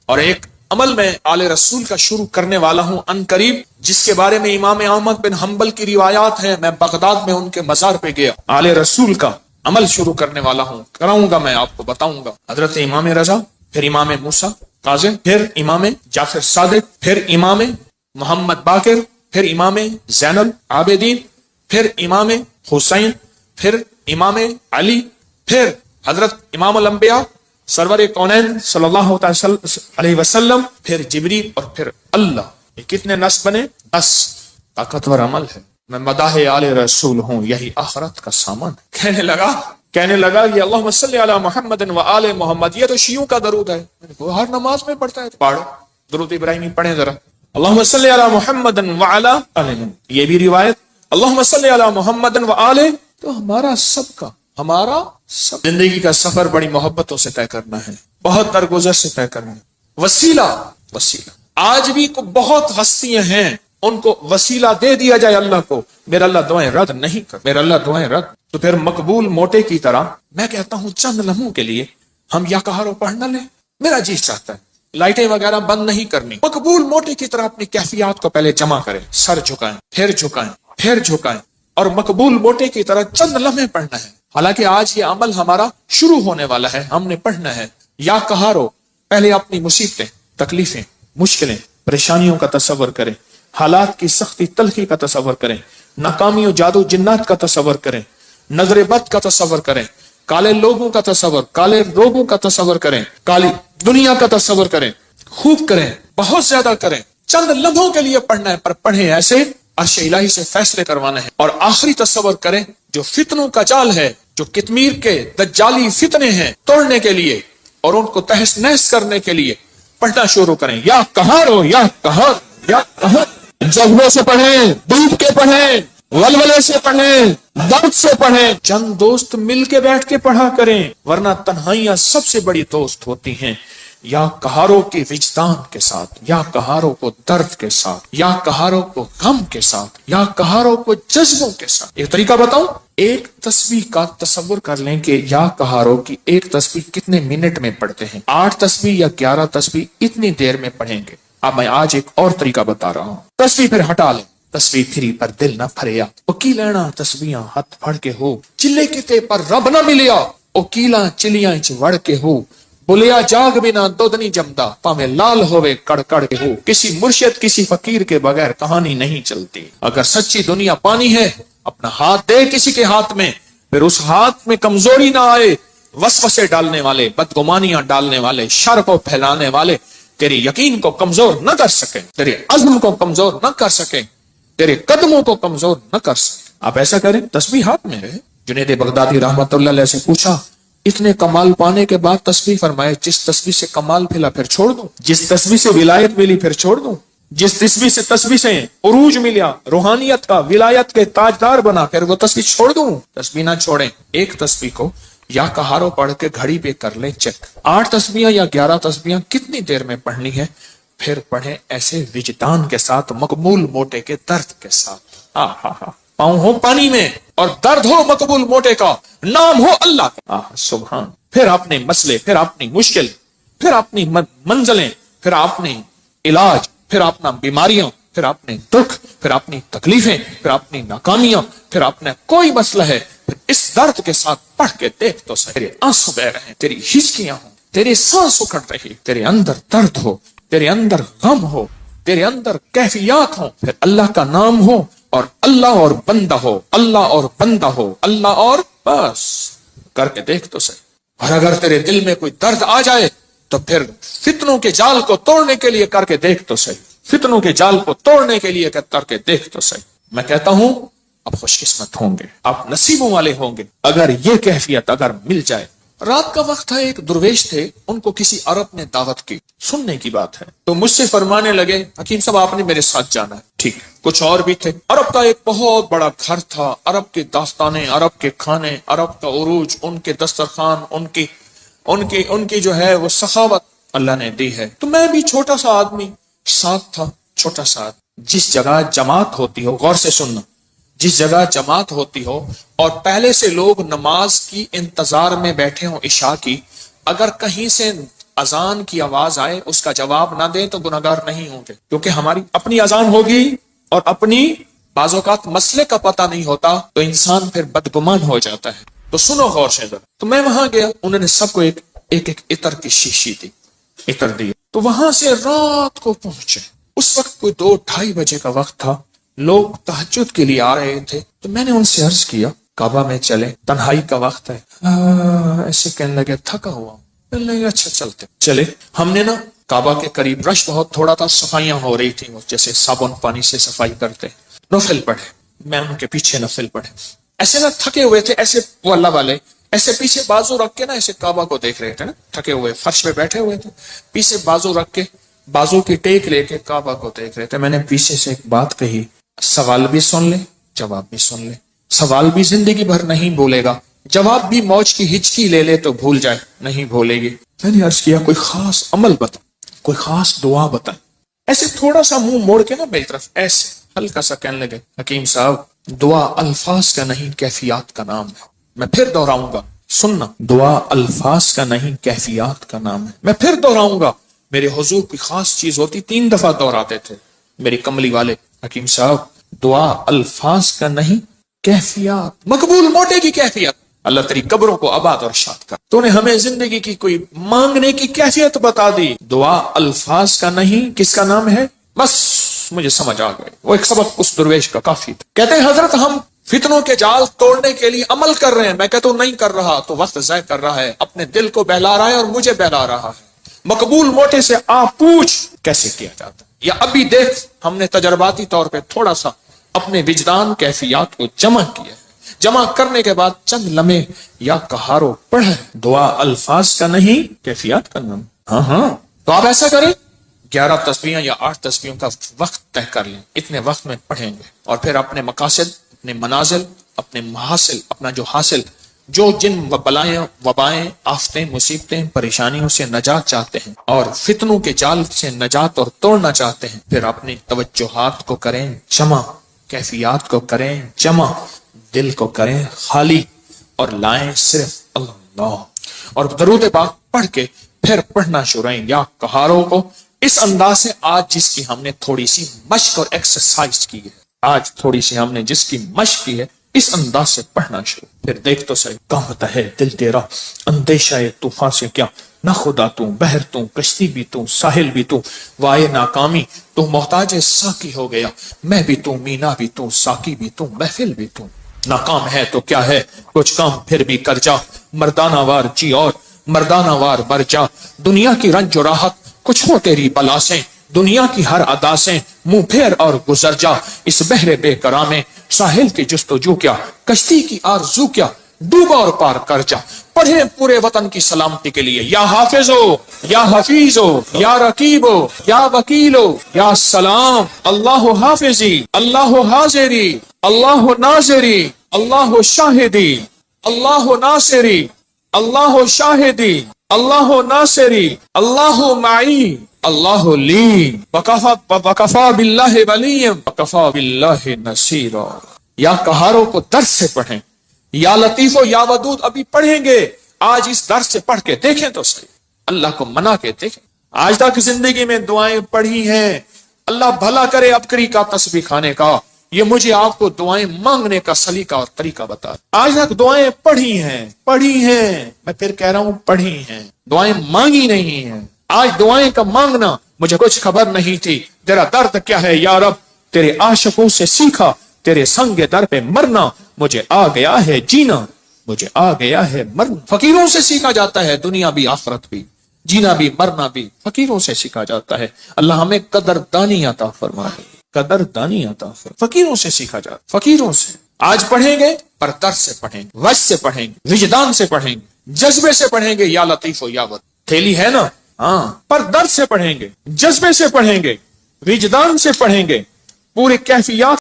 اور ایک عمل میں آل رسول کا شروع کرنے والا ہوں ان قریب، جس کے بارے میں امام احمد بن حنبل کی روایات ہیں. میں بغداد میں ان کے مزار پہ گیا، آل رسول کا عمل شروع کرنے والا ہوں، کراؤں گا، میں آپ کو بتاؤں گا. حضرت امام رضا، پھر امام موسیٰ کاظم، پھر امام جعفر صادق، پھر امام محمد باقر، پھر امام زین العابدین، پھر امام حسین، پھر امام علی، پھر حضرت امام الانبیاء سرور کونین صلی اللہ علیہ وسلم، پھر جبریل، اور پھر اللہ. یہ کتنے نصب بنے؟ 10. طاقتور عمل ہے. میں مداح آل رسول ہوں، یہی آخرت کا سامان. کہنے لگا یہ اللہم صلی علی محمد و آل محمد، یہ تو شیعوں کا درود ہے. وہ ہر نماز میں پڑھتا ہے، پڑھو درود ابراہیمی پڑھیں ذرا. اللہم صلی علی محمد و آل محمد، یہ بھی روایت اللہم صلی علی محمد و آل. تو ہمارا سب زندگی کا سفر بڑی محبتوں سے طے کرنا ہے، بہت درگزر سے طے کرنا ہے. وسیلہ آج بھی بہت ہستیاں ہیں، ان کو وسیلہ دے دیا جائے اللہ کو، میرا اللہ دعائیں رد نہیں کر، میرا اللہ دعائیں رد. تو پھر مقبول موٹے کی طرح میں کہتا ہوں چند لمحوں کے لیے ہم یا کہارو پڑھ نہ لیں. میرا جی چاہتا ہے لائٹیں وغیرہ بند نہیں کرنی، مقبول موٹے کی طرح اپنی کیفیات کو پہلے جمع کریں، سر جھکائیں، پھر جھکائیں، اور مقبول موٹے کی طرح چند لمحے پڑھنا ہے. حالانکہ آج یہ عمل ہمارا شروع ہونے والا ہے، ہم نے پڑھنا ہے. یا کہارو پہلے اپنی مصیبتیں، تکلیفیں، مشکلیں، پریشانیوں کا تصور کریں، حالات کی سختی تلخی کا تصور کریں، ناکامی و جادو جنات کا تصور کریں، نظر بد کا تصور کریں، کالے لوگوں کا تصور، کالے روگوں کا تصور کریں، کالی دنیا کا تصور کریں. خوب کریں، بہت زیادہ کریں. چند لمحوں کے لیے پڑھنا ہے، پر پڑھیں ایسے عرش الہی سے فیصلے کروانے ہیں. اور آخری تصور کریں جو فتنوں کا جال ہے، جو کتمیر کے دجالی فتنے ہیں، توڑنے کے لیے اور ان کو تہس نہس کرنے کے لیے پڑھنا شروع کریں. یا کہارو، یا کہار، یا کہار. جذبوں سے پڑھیں، ڈوب کے پڑھیں، ولولے سے پڑھیں، درد سے پڑھیں. چند دوست مل کے بیٹھ کے پڑھا کریں، ورنہ تنہائیاں سب سے بڑی دوست ہوتی ہیں. یا کہاروں کی وجدان کے ساتھ، یا کہاروں کو درد کے ساتھ، یا کہاروں کو غم کے ساتھ، یا کہاروں کو جذبوں کے ساتھ. ایک طریقہ بتاؤں، ایک تسبیح کا تصور کر لیں کہ یا کہاروں کی ایک تسبیح کتنے منٹ میں پڑھتے ہیں. 8 تسبیح یا 11 تسبیح اتنی دیر میں پڑھیں گے. اب میں آج ایک اور طریقہ بتا رہا ہوں. تسبیح پھر ہٹا لیں، تسبیح پھری پر دل نہ پھریا، اکی لینا تسبیحاں ہتھ پھڑ کے ہو، چلے کتے پر رب نہ ملیا، اکیلاں چلیاں چ وڑ کے ہو، بولیا جاگ بنا دودھ نہیں جمدا، پاویں لال ہوئے کڑ کڑ کے ہو. کسی مرشد کسی فقیر کے بغیر کہانی نہیں چلتی. اگر سچی دنیا پانی ہے، اپنا ہاتھ دے کسی کے ہاتھ میں، پھر اس ہاتھ میں کمزوری نہ آئے. وسوسے ڈالنے والے، بدگمانیاں ڈالنے والے، شر کو پھیلانے والے تیری یقین کو کمزور نہ کر سکیں، تیرے عزم کو کمزور نہ کر سکیں، تیرے قدموں کو کمزور نہ کر سکیں. آپ ایسا کریں، تسبیح ہاتھ میں ہے. جنید بغدادی رحمت اللہ علیہ سے پوچھا اتنے کمال پانے کے بعد تسبیح، فرمائے جس تسبیح سے کمال پھیلا پھر چھوڑ دوں، جس تسبیح سے ولایت ملی پھر چھوڑ دوں، جس تسبیح سے عروج ملیا، روحانیت کا، ولایت کے تاجدار بنا، پھر وہ تسبیح چھوڑ دوں. تسبیح نہ چھوڑیں. ایک تسبیح کو یا کہارو پڑھ کے گھڑی پہ کر لیں چیک. 8 تسبیحاں یا 11 تسبیحاں کتنی دیر میں پڑھنی ہے، پھر پڑھیں ایسے وجدان کے ساتھ، مقبول موٹے کے درد کے ساتھ. پاؤں ہو پانی میں اور درد ہو مقبول موٹے کا، نام ہو اللہ کا. سبحان. پھر اپنے مسئلے، پھر اپنی مشکل، پھر اپنی منزلیں، پھر اپنی علاج، پھر اپنا بیماریاں، پھر اپنے دکھ، پھر اپنی تکلیفیں، پھر اپنی ناکامیاں، پھر اپنا کوئی مسئلہ ہے، پھر اس درد کے ساتھ پڑھ کے دیکھ تو صحیح. تیرے آنسو بہ رہے ہیں، تیری ہچکیاں ہوں، تیرے سانس اکھڑ رہی، تیرے اندر درد ہو، تیرے اندر غم ہو، تیرے اندر کیفیات ہوں، پھر اللہ کا نام ہو اور اللہ اور بندہ ہو، اللہ اور بندہ ہو، اللہ اور بس کر کے دیکھ تو صحیح. اور اگر تیرے دل میں کوئی درد آ جائے تو پھر فتنوں کے جال کو توڑنے کے لیے کر کے دیکھ تو صحیح. فتنوں کے جال کو توڑنے کے لیے کر کے دیکھ تو صحیح. میں کہتا ہوں آپ خوش قسمت ہوں گے، آپ نصیبوں والے ہوں گے اگر یہ کیفیت اگر مل جائے. رات کا وقت تھا، ایک درویش تھے، ان کو کسی عرب نے دعوت کی، سننے کی بات ہے. تو مجھ سے فرمانے لگے حکیم صاحب آپ نے میرے ساتھ جانا ہے. ٹھیک. کچھ اور بھی تھے. عرب کا ایک بہت بڑا گھر تھا، عرب کے داستانیں، عرب کے کھانے، عرب کا عروج، ان کے دسترخوان، ان کی جو ہے وہ سخاوت اللہ نے دی ہے. تو میں بھی چھوٹا سا آدمی ساتھ تھا، چھوٹا سا. جس جگہ جماعت ہوتی ہو، غور سے سننا، جس جگہ جماعت ہوتی ہو اور پہلے سے لوگ نماز کی انتظار میں بیٹھے ہوں عشاء کی، اگر کہیں سے اذان کی آواز آئے اس کا جواب نہ دیں تو گناہگار نہیں ہوں گے، کیونکہ ہماری اپنی اذان ہوگی اور اپنی بعض اوقات مسئلے کا پتہ نہیں ہوتا تو انسان پھر بدگمان ہو جاتا ہے۔ تو سنو غور سے ذرا۔ تو میں وہاں گیا، انہوں نے سب کو ایک عطر کی شیشی دی، عطر دی۔ تو وہاں سے رات کو پہنچے، اس وقت کوئی 2-2:30 بجے کا وقت تھا، لوگ تہجد کے لیے آ رہے تھے۔ تو میں نے ان سے عرض کیا کعبہ میں چلے، تنہائی کا وقت ہے۔ ایسے کہنے لگے تھکا ہوا، کہنے لگے اچھا چلتے چلے۔ ہم نے نا کعبہ کے قریب رش بہت تھوڑا تھا، صفائیاں ہو رہی تھیں، جیسے صابن پانی سے صفائی کرتے، نفل پڑھے، میں ان کے پیچھے نفل پڑھے۔ ایسے نہ تھکے ہوئے تھے، ایسے وہ اللہ والے ایسے پیچھے بازو رکھ کے نا ایسے کعبہ کو دیکھ رہے تھے نا، تھکے ہوئے فرش پہ بیٹھے ہوئے تھے، پیچھے بازو رکھ کے بازو کی ٹیک لے کے کعبہ کو دیکھ رہے تھے۔ میں نے پیچھے سے ایک بات کہی، سوال بھی سن لے جواب بھی سن لے، سوال بھی زندگی بھر نہیں بولے گا، جواب بھی موج کی ہچکی لے لے تو بھول جائے، نہیں بھولے گی۔ میں نے عرض کیا کوئی خاص عمل بتا، کوئی خاص دعا بتا۔ ایسے تھوڑا سا منہ موڑ کے نا میری طرف ایسے ہلکا سا کہنے لگے حکیم صاحب دعا الفاظ کا نہیں کیفیات کا نام ہے۔ میں پھر دہراؤں گا، سننا، دعا الفاظ کا نہیں کیفیات کا نام ہے۔ میں پھر دہراؤں گا، میرے حضور کی خاص چیز ہوتی، 3 دفعہ دہراتے تھے میری کملی والے، حکیم صاحب دعا الفاظ کا نہیں کیفیات، مقبول موٹے کی کیفیت۔ اللہ تیری قبروں کو آباد اور شاد کر، تو نے ہمیں زندگی کی کوئی مانگنے کی کیفیت بتا دی۔ دعا الفاظ کا نہیں کس کا نام ہے؟ بس مجھے سمجھ آ گئے، وہ ایک سبق اس درویش کا کافی تھا۔ کہتے ہیں حضرت ہم فتنوں کے جال توڑنے کے لیے عمل کر رہے ہیں، میں کہتا ہوں نہیں کر رہا تو وقت ضائع کر رہا ہے، اپنے دل کو بہلا رہا ہے اور مجھے بہلا رہا ہے۔ مقبول موٹے سے آپ پوچھ کیسے کیا جاتا ہے، یا ابھی دیکھ ہم نے تجرباتی طور پہ تھوڑا سا اپنے وجدان کیفیات کو جمع کیا، جمع کرنے کے بعد چند لمحے یا کہارو پڑھے، دعا الفاظ کا نہیں کیفیات کا نام۔ ہاں تو آپ ایسا کریں، 11 تسبیحیں یا 8 تسبیحوں کا وقت طے کر لیں، اتنے وقت میں پڑھیں گے، اور پھر اپنے مقاصد، اپنے منازل، اپنے محاصل، اپنا جو حاصل، جو جن بلائیں وبائیں آفتیں مصیبتیں پریشانیوں سے نجات چاہتے ہیں اور فتنوں کے جال سے نجات اور توڑنا چاہتے ہیں، پھر اپنی توجہات کو کریں جمع، کیفیات کو کریں جمع، دل کو کریں خالی اور لائیں صرف اللہ، اور درود پاک پڑھ کے پھر پڑھنا شروع یا کہاروں کو اس انداز سے۔ آج جس کی ہم نے تھوڑی سی مشق اور ایکسرسائز کی ہے، آج تھوڑی سی ہم نے جس کی مشق کی ہے، اس انداز سے پڑھنا شروع، پھر دیکھ تو صحیح کانپتا ہے دل تیرا اندیشہ طوفان سے کیا، نہ خدا تو بحر تو کشتی بھی تو ساحل بھی تو، وائے ناکامی تو محتاج ساقی ہو گیا، میں بھی تو مینا بھی تو ساقی بھی تو محفل بھی تو، ناکام ہے تو کیا ہے کچھ کام پھر بھی کر جا، مردانہ وار جی اور مردانہ وار بر جا، دنیا کی رنج و راحت کچھ ہو تیری بلا سے، دنیا کی ہر ادا سے منہ پھیر اور گزر جا، اس بحر بے قرار میں ساحل کی جستجو کیا، کشتی کی آرزو کیا، ڈوبا اور پار کر جا، پڑھے پورے وطن کی سلامتی کے لیے یا حافظ ہو یا حفیظ ہو یا رقیب ہو یا وکیل ہو یا سلام، اللہ حافظی اللہ حاضری اللہ ناظری اللہ شاہدی اللہ ناصری اللہ شاہدی اللہ ناصری اللہ معی اللہ لی وکفا باللہ ولی وکفا باللہ نصیرا۔ یا کہاروں کو درس سے پڑھیں، یا لطیف و یا ودود ابھی پڑھیں گے، آج اس درس سے پڑھ کے دیکھیں تو صحیح، اللہ کو منا کے دیکھیں۔ آج تک زندگی میں دعائیں پڑھی ہیں، اللہ بھلا کرے ابکری کا تسبیح کھانے کا، یہ مجھے آپ کو دعائیں مانگنے کا سلیقہ اور طریقہ بتا۔ آج تک دعائیں پڑھی ہیں، میں پھر کہہ رہا ہوں پڑھی ہیں، دعائیں مانگی نہیں ہیں۔ آج دعائیں کا مانگنا مجھے کچھ خبر نہیں تھی، تیرا درد کیا ہے یا رب، تیرے عاشقوں سے سیکھا، تیرے سنگ در پہ مرنا، مجھے آ گیا ہے جینا، مجھے آ گیا ہے مرنا۔ فقیروں سے سیکھا جاتا ہے دنیا بھی آخرت بھی، جینا بھی مرنا بھی فقیروں سے سیکھا جاتا ہے۔ اللہ ہمیں قدردانی عطا فرمائے، قدردانی عطا فرمائے۔ فقیروں سے سیکھا جاتا، فقیروں سے۔ آج پڑھیں گے پر درد سے پڑھیں گے، وجد سے پڑھیں گے، وجدان سے پڑھیں گے، جذبے سے پڑھیں گے، یا لطیف و یا ود، تھیلی ہے نا، ہاں، پر درد سے پڑھیں گے، جذبے سے پڑھیں گے، وجدان سے پڑھیں گے، پورے کیفیات